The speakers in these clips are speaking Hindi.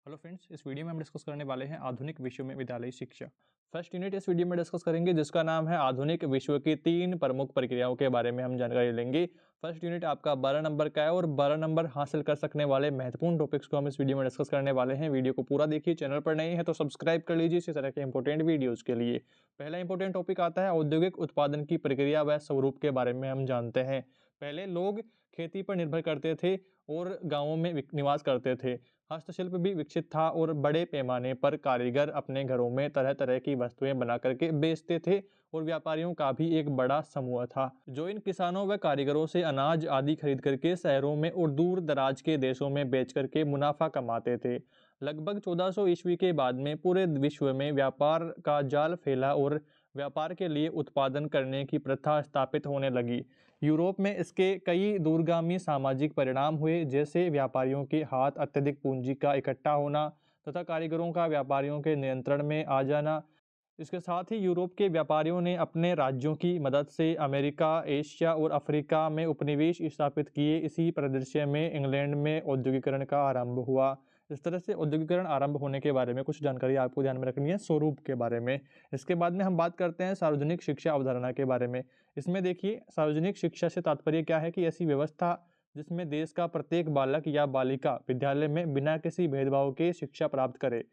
हेलो फ्रेंड्स, इस वीडियो में हम डिस्कस करने वाले हैं आधुनिक विश्व में विद्यालयी शिक्षा। फर्स्ट यूनिट इस वीडियो में डिस्कस करेंगे जिसका नाम है आधुनिक विश्व की 3 प्रमुख प्रक्रियाओं के बारे में हम जानकारी लेंगे। फर्स्ट यूनिट आपका 12 नंबर का है और 12 नंबर हासिल कर सकने वाले महत्वपूर्ण टॉपिक्स को हम इस वीडियो में डिस्कस करने वाले हैं। वीडियो को पूरा देखिए, चैनल पर नए हैं तो सब्सक्राइब कर लीजिए इसी तरह के इंपॉर्टेंट वीडियोज़ के लिए। पहला इंपॉर्टेंट टॉपिक आता है औद्योगिक उत्पादन की प्रक्रिया व स्वरूप के बारे में हम जानते हैं। पहले लोग खेती पर निर्भर करते थे और गाँवों में निवास करते थे। हस्तशिल्प भी विकसित था और बड़े पैमाने पर कारीगर अपने घरों में तरह तरह की वस्तुएं बना करके बेचते थे और व्यापारियों का भी एक बड़ा समूह था जो इन किसानों व कारीगरों से अनाज आदि खरीद करके शहरों में और दूर दराज के देशों में बेच करके मुनाफा कमाते थे। लगभग 1400 ईस्वी के बाद में पूरे विश्व में व्यापार का जाल फैला और व्यापार के लिए उत्पादन करने की प्रथा स्थापित होने लगी। यूरोप में इसके कई दूरगामी सामाजिक परिणाम हुए, जैसे व्यापारियों के हाथ अत्यधिक पूंजी का इकट्ठा होना तथा कारीगरों का व्यापारियों के नियंत्रण में आ जाना। इसके साथ ही यूरोप के व्यापारियों ने अपने राज्यों की मदद से अमेरिका, एशिया और अफ्रीका में उपनिवेश स्थापित किए। इसी परिदृश्य में इंग्लैंड में औद्योगिकरण का आरंभ हुआ। इस तरह से औद्योगिकरण आरंभ होने के बारे में कुछ जानकारी आपको ध्यान में रखनी है स्वरूप के बारे में। इसके बाद में हम बात करते हैं सार्वजनिक शिक्षा अवधारणा के बारे में। इसमें देखिए, सार्वजनिक शिक्षा से तात्पर्य क्या है कि ऐसी व्यवस्था जिसमें देश का प्रत्येक बालक या बालिका विद्यालय में बिना किसी भेदभाव के शिक्षा प्राप्त करे।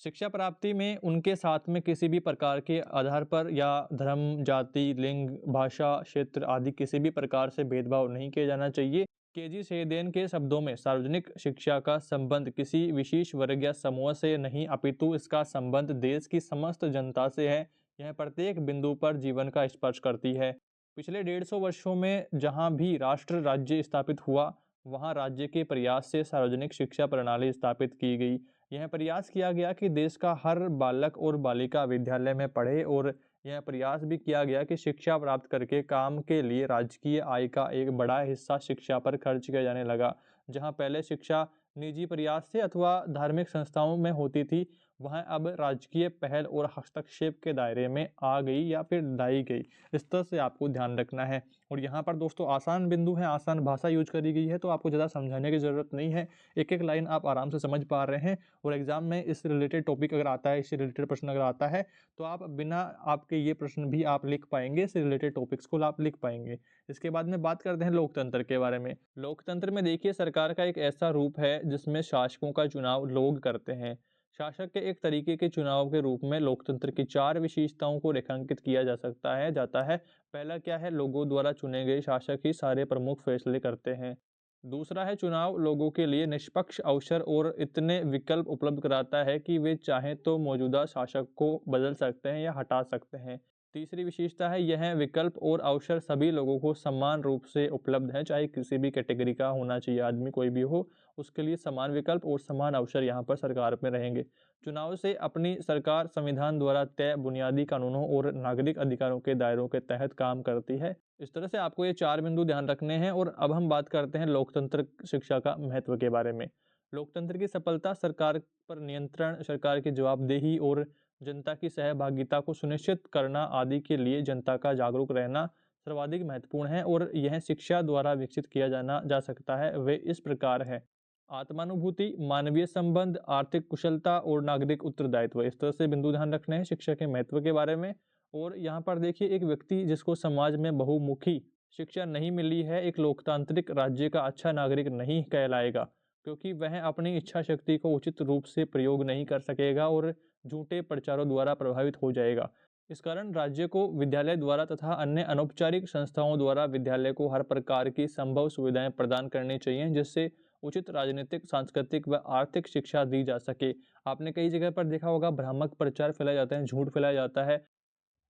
शिक्षा प्राप्ति में उनके साथ में किसी भी प्रकार के आधार पर या धर्म, जाति, लिंग, भाषा, क्षेत्र आदि किसी भी प्रकार से भेदभाव नहीं किया जाना चाहिए। केजी सेदेन के शब्दों में सार्वजनिक शिक्षा का संबंध किसी विशेष वर्ग या समूह से नहीं अपितु इसका संबंध देश की समस्त जनता से है। यह प्रत्येक बिंदु पर जीवन का स्पर्श करती है। पिछले 150 वर्षों में जहाँ भी राष्ट्र राज्य स्थापित हुआ, वहाँ राज्य के प्रयास से सार्वजनिक शिक्षा प्रणाली स्थापित की गई। यह प्रयास किया गया कि देश का हर बालक और बालिका विद्यालय में पढ़े और यह प्रयास भी किया गया कि शिक्षा प्राप्त करके काम के लिए राजकीय आय का एक बड़ा हिस्सा शिक्षा पर खर्च किया जाने लगा। जहां पहले शिक्षा निजी प्रयास से अथवा धार्मिक संस्थाओं में होती थी, वह अब राजकीय पहल और हस्तक्षेप के दायरे में आ गई या फिर लाई गई। इस तरह से आपको ध्यान रखना है। और यहाँ पर दोस्तों आसान बिंदु है, आसान भाषा यूज करी गई है, तो आपको ज़्यादा समझाने की ज़रूरत नहीं है। एक एक लाइन आप आराम से समझ पा रहे हैं। और एग्जाम में इस रिलेटेड टॉपिक अगर आता है, इससे रिलेटेड प्रश्न अगर आता है, तो आप बिना आपके ये प्रश्न भी आप लिख पाएंगे, इससे रिलेटेड टॉपिक्स को आप लिख पाएंगे। इसके बाद में बात करते हैं लोकतंत्र के बारे में। लोकतंत्र में देखिए, सरकार का एक ऐसा रूप है जिसमें शासकों का चुनाव लोग करते हैं। शासक के एक तरीके के चुनाव के रूप में लोकतंत्र की 4 विशेषताओं को रेखांकित किया जा सकता है जाता है। पहला क्या है, लोगों द्वारा चुने गए शासक ही सारे प्रमुख फैसले करते हैं। दूसरा है, चुनाव लोगों के लिए निष्पक्ष अवसर और इतने विकल्प उपलब्ध कराता है कि वे चाहें तो मौजूदा शासक को बदल सकते हैं या हटा सकते हैं। तीसरी विशेषता है, यह विकल्प और अवसर सभी लोगों को समान रूप से उपलब्ध हैं, चाहे किसी भी कैटेगरी का होना चाहिए आदमी, कोई भी हो, उसके लिए समान विकल्प और समान अवसर यहाँ पर सरकार में रहेंगे। चुनाव से अपनी सरकार संविधान द्वारा तय बुनियादी कानूनों और नागरिक अधिकारों के दायरों के तहत काम करती है। इस तरह से आपको ये 4 बिंदु ध्यान रखने हैं। और अब हम बात करते हैं लोकतंत्र शिक्षा का महत्व के बारे में। लोकतंत्र की सफलता सरकार पर नियंत्रण, सरकार की जवाबदेही और जनता की सहभागिता को सुनिश्चित करना आदि के लिए जनता का जागरूक रहना सर्वाधिक महत्वपूर्ण है और यह शिक्षा द्वारा विकसित किया जाना जा सकता है। वे इस प्रकार है: आत्मानुभूति, मानवीय संबंध, आर्थिक कुशलता और नागरिक उत्तरदायित्व। इस तरह से बिंदु ध्यान रखने हैं शिक्षा के महत्व के बारे में। और यहाँ पर देखिए, एक व्यक्ति जिसको समाज में बहुमुखी शिक्षा नहीं मिली है, एक लोकतांत्रिक राज्य का अच्छा नागरिक नहीं कहलाएगा, क्योंकि वह अपनी इच्छा शक्ति को उचित रूप से प्रयोग नहीं कर सकेगा और झूठे प्रचारों द्वारा प्रभावित हो जाएगा। इस कारण राज्य को विद्यालय द्वारा तथा अन्य अनौपचारिक संस्थाओं द्वारा विद्यालय को हर प्रकार की संभव सुविधाएं प्रदान करनी चाहिए, जिससे उचित राजनीतिक, सांस्कृतिक व आर्थिक शिक्षा दी जा सके। आपने कई जगह पर देखा होगा, भ्रामक प्रचार फैलाया जाता है, झूठ फैलाया जाता है।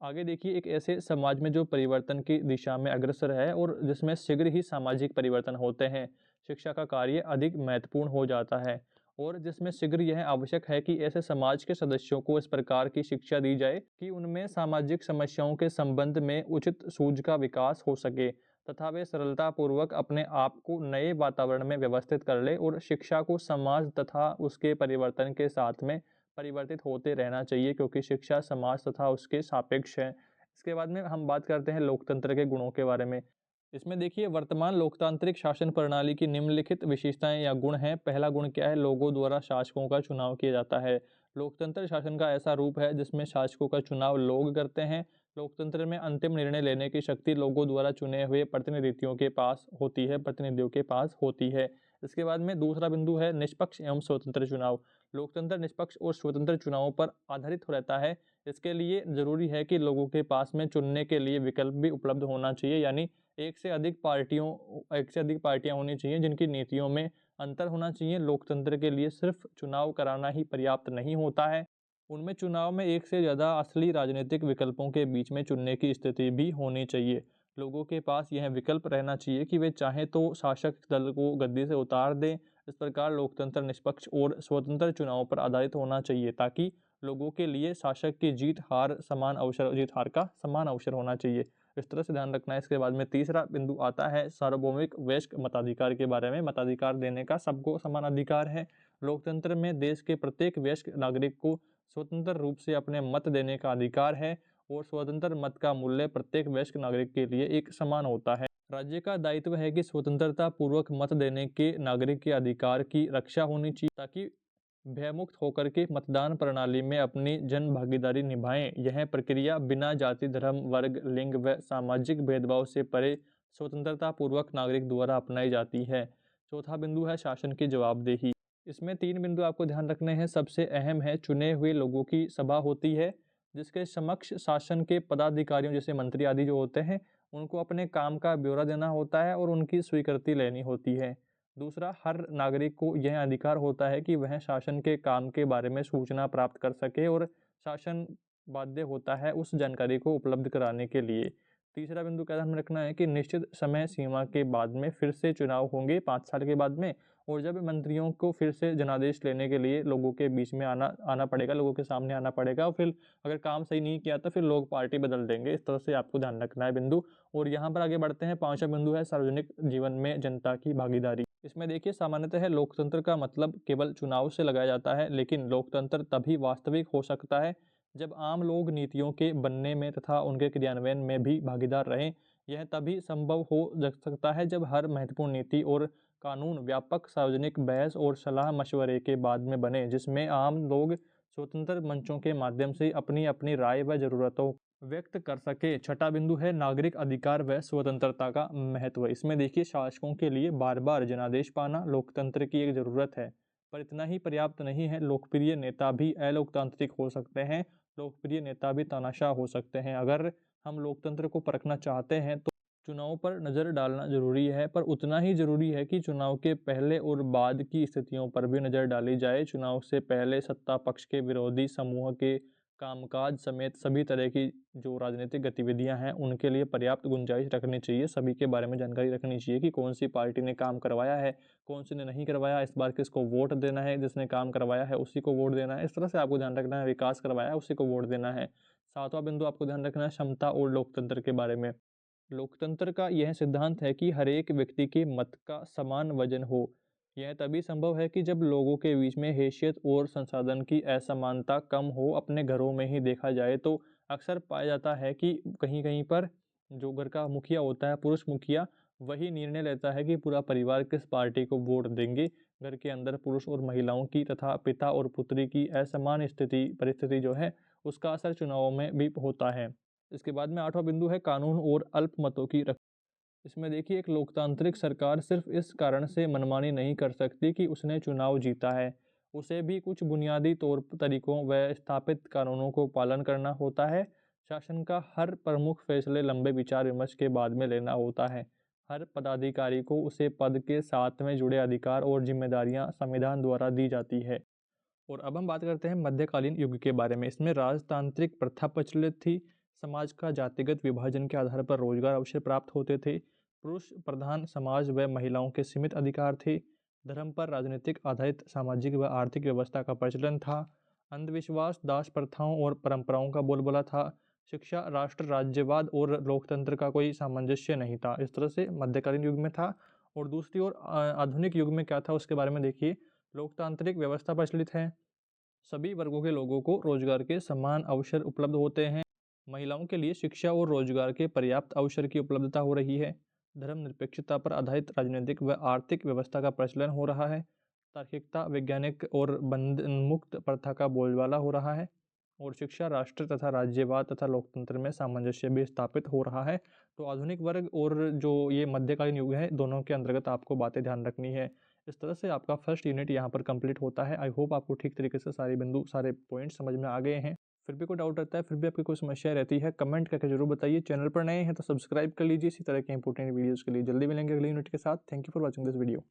आगे देखिए, एक ऐसे समाज में जो परिवर्तन की दिशा में अग्रसर है और जिसमें शीघ्र ही सामाजिक परिवर्तन होते हैं, शिक्षा का कार्य अधिक महत्वपूर्ण हो जाता है। और जिसमें शीघ्र यह आवश्यक है कि ऐसे समाज के सदस्यों को इस प्रकार की शिक्षा दी जाए कि उनमें सामाजिक समस्याओं के संबंध में उचित सूझ का विकास हो सके तथा वे सरलतापूर्वक अपने आप को नए वातावरण में व्यवस्थित कर ले। और शिक्षा को समाज तथा उसके परिवर्तन के साथ में परिवर्तित होते रहना चाहिए, क्योंकि शिक्षा समाज तथा उसके सापेक्ष है। इसके बाद में हम बात करते हैं लोकतंत्र के गुणों के बारे में। इसमें देखिए वर्तमान लोकतांत्रिक शासन प्रणाली की निम्नलिखित विशेषताएं या गुण हैं। पहला गुण क्या है? लोगों द्वारा शासकों का चुनाव किया जाता है। लोकतंत्र शासन का ऐसा रूप है जिसमें शासकों का चुनाव लोग करते हैं। लोकतंत्र में अंतिम निर्णय लेने की शक्ति लोगों द्वारा चुने हुए प्रतिनिधियों के पास होती है। इसके बाद में दूसरा बिंदु है निष्पक्ष एवं स्वतंत्र चुनाव। लोकतंत्र निष्पक्ष और स्वतंत्र चुनावों पर आधारित रहता है। इसके लिए जरूरी है कि लोगों के पास में चुनने के लिए विकल्प भी उपलब्ध होना चाहिए, यानी एक से अधिक पार्टियां होनी चाहिए जिनकी नीतियों में अंतर होना चाहिए। लोकतंत्र के लिए सिर्फ चुनाव कराना ही पर्याप्त नहीं होता है, उनमें चुनाव में एक से ज़्यादा असली राजनीतिक विकल्पों के बीच में चुनने की स्थिति भी होनी चाहिए। लोगों के पास यह विकल्प रहना चाहिए कि वे चाहें तो शासक दल को गद्दी से उतार दें। इस प्रकार लोकतंत्र निष्पक्ष और स्वतंत्र चुनावों पर आधारित होना चाहिए ताकि लोगों के लिए शासक की जीत हार का समान अवसर होना चाहिए। इस तरह से ध्यान रखना है। इसके बाद में तीसरा बिंदु आता है सार्वभौमिक वयस्क मताधिकार के बारे में। मताधिकार देने का सबको समान अधिकार है। लोकतंत्र में देश के प्रत्येक वयस्क नागरिक को स्वतंत्र रूप से अपने मत देने का अधिकार है और स्वतंत्र मत का मूल्य प्रत्येक वयस्क नागरिक के लिए एक समान होता है। राज्य का दायित्व है कि स्वतंत्रता पूर्वक मत देने के नागरिक के अधिकार की रक्षा होनी चाहिए ताकि भयमुक्त होकर के मतदान प्रणाली में अपनी जन भागीदारी निभाएं। यह प्रक्रिया बिना जाति, धर्म, वर्ग, लिंग व सामाजिक भेदभाव से परे स्वतंत्रता पूर्वक नागरिक द्वारा अपनाई जाती है। चौथा बिंदु है शासन की जवाबदेही। इसमें 3 बिंदु आपको ध्यान रखने हैं। सबसे अहम है चुने हुए लोगों की सभा होती है जिसके समक्ष शासन के पदाधिकारियों जैसे मंत्री आदि जो होते हैं उनको अपने काम का ब्यौरा देना होता है और उनकी स्वीकृति लेनी होती है। दूसरा, हर नागरिक को यह अधिकार होता है कि वह शासन के काम के बारे में सूचना प्राप्त कर सके और शासन बाध्य होता है उस जानकारी को उपलब्ध कराने के लिए। तीसरा बिंदु क्या ध्यान में रखना है कि निश्चित समय सीमा के बाद में फिर से चुनाव होंगे 5 साल के बाद में, और जब मंत्रियों को फिर से जनादेश लेने के लिए लोगों के बीच में आना पड़ेगा, लोगों के सामने आना पड़ेगा, और फिर अगर काम सही नहीं किया तो फिर लोग पार्टी बदल देंगे। इस तरह से आपको ध्यान रखना है बिंदु। और यहाँ पर आगे बढ़ते हैं। 5वां बिंदु है सार्वजनिक जीवन में जनता की भागीदारी। इसमें देखिए सामान्यतः लोकतंत्र का मतलब केवल चुनाव से लगाया जाता है, लेकिन लोकतंत्र तभी वास्तविक हो सकता है जब आम लोग नीतियों के बनने में तथा उनके क्रियान्वयन में भी भागीदार रहें। यह तभी संभव हो सकता है जब हर महत्वपूर्ण नीति और कानून व्यापक सार्वजनिक बहस और सलाह मशवरे के बाद में बने, जिसमें आम लोग स्वतंत्र मंचों के माध्यम से अपनी अपनी राय व जरूरतों व्यक्त कर सके। छठा बिंदु है नागरिक अधिकार व स्वतंत्रता का महत्व। इसमें देखिए शासकों के लिए बार बार जनादेश पाना लोकतंत्र की एक जरूरत है, पर इतना ही पर्याप्त नहीं है। लोकप्रिय नेता भी अलोकतांत्रिक हो सकते हैं, लोकप्रिय नेता भी तानाशाह हो सकते हैं। अगर हम लोकतंत्र को परखना चाहते हैं तो चुनाव पर नज़र डालना जरूरी है, पर उतना ही जरूरी है कि चुनाव के पहले और बाद की स्थितियों पर भी नज़र डाली जाए। चुनाव से पहले सत्ता पक्ष के विरोधी समूह के कामकाज समेत सभी तरह की जो राजनीतिक गतिविधियां हैं उनके लिए पर्याप्त गुंजाइश रखनी चाहिए। सभी के बारे में जानकारी रखनी चाहिए कि कौन सी पार्टी ने काम करवाया है, कौन सी ने नहीं करवाया, इस बार किसको वोट देना है, जिसने काम करवाया है उसी को वोट देना है। इस तरह से आपको ध्यान रखना है। विकास करवाया है उसी को वोट देना है। 7वां बिंदु आपको ध्यान रखना है क्षमता और लोकतंत्र के बारे में। लोकतंत्र का यह सिद्धांत है कि हर एक व्यक्ति के मत का समान वजन हो। यह तभी संभव है कि जब लोगों के बीच में हैसियत और संसाधन की असमानता कम हो। अपने घरों में ही देखा जाए तो अक्सर पाया जाता है कि कहीं कहीं पर जो घर का मुखिया होता है, पुरुष मुखिया, वही निर्णय लेता है कि पूरा परिवार किस पार्टी को वोट देंगे। घर के अंदर पुरुष और महिलाओं की तथा पिता और पुत्री की असमान परिस्थिति जो है उसका असर चुनावों में भी होता है। इसके बाद में 8वां बिंदु है कानून और अल्पमतों की रक्षा। इसमें देखिए एक लोकतांत्रिक सरकार सिर्फ इस कारण से मनमानी नहीं कर सकती कि उसने चुनाव जीता है, उसे भी कुछ बुनियादी तौर तरीकों व स्थापित कानूनों को पालन करना होता है। शासन का हर प्रमुख फैसले लंबे विचार विमर्श के बाद में लेना होता है। हर पदाधिकारी को उसे पद के साथ में जुड़े अधिकार और जिम्मेदारियां संविधान द्वारा दी जाती है। और अब हम बात करते हैं मध्यकालीन युग के बारे में। इसमें राजतांत्रिक प्रथा प्रचलित थी। समाज का जातिगत विभाजन के आधार पर रोजगार अवसर प्राप्त होते थे। पुरुष प्रधान समाज व महिलाओं के सीमित अधिकार थे। धर्म पर राजनीतिक आधारित सामाजिक व आर्थिक व्यवस्था का प्रचलन था। अंधविश्वास, दास प्रथाओं और परंपराओं का बोलबाला था। शिक्षा, राष्ट्र राज्यवाद और लोकतंत्र का कोई सामंजस्य नहीं था। इस तरह से मध्यकालीन युग में था। और दूसरी ओर आधुनिक युग में क्या था उसके बारे में देखिए। लोकतांत्रिक व्यवस्था प्रचलित है। सभी वर्गों के लोगों को रोजगार के समान अवसर उपलब्ध होते हैं। महिलाओं के लिए शिक्षा और रोजगार के पर्याप्त अवसर की उपलब्धता हो रही है। धर्मनिरपेक्षता पर आधारित राजनीतिक व आर्थिक व्यवस्था का प्रचलन हो रहा है। तार्किकता, वैज्ञानिक और बंधन मुक्त प्रथा का बोलबाला हो रहा है। और शिक्षा, राष्ट्र तथा राज्यवाद तथा लोकतंत्र में सामंजस्य भी स्थापित हो रहा है। तो आधुनिक वर्ग और जो ये मध्यकालीन युग है, दोनों के अंतर्गत आपको बातें ध्यान रखनी है। इस तरह से आपका फर्स्ट यूनिट यहाँ पर कंप्लीट होता है। आई होप आपको ठीक तरीके से सारे बिंदु, सारे पॉइंट समझ में आ गए हैं। फिर भी कोई डाउट रहता है, फिर भी आपकी कोई समस्या रहती है, कमेंट करके जरूर बताइए। चैनल पर नए हैं तो सब्सक्राइब कर लीजिए इसी तरह के इंपॉर्टेंट वीडियोज़ के लिए। जल्दी मिलेंगे अगले यूनिट के साथ। Thank you for watching this video.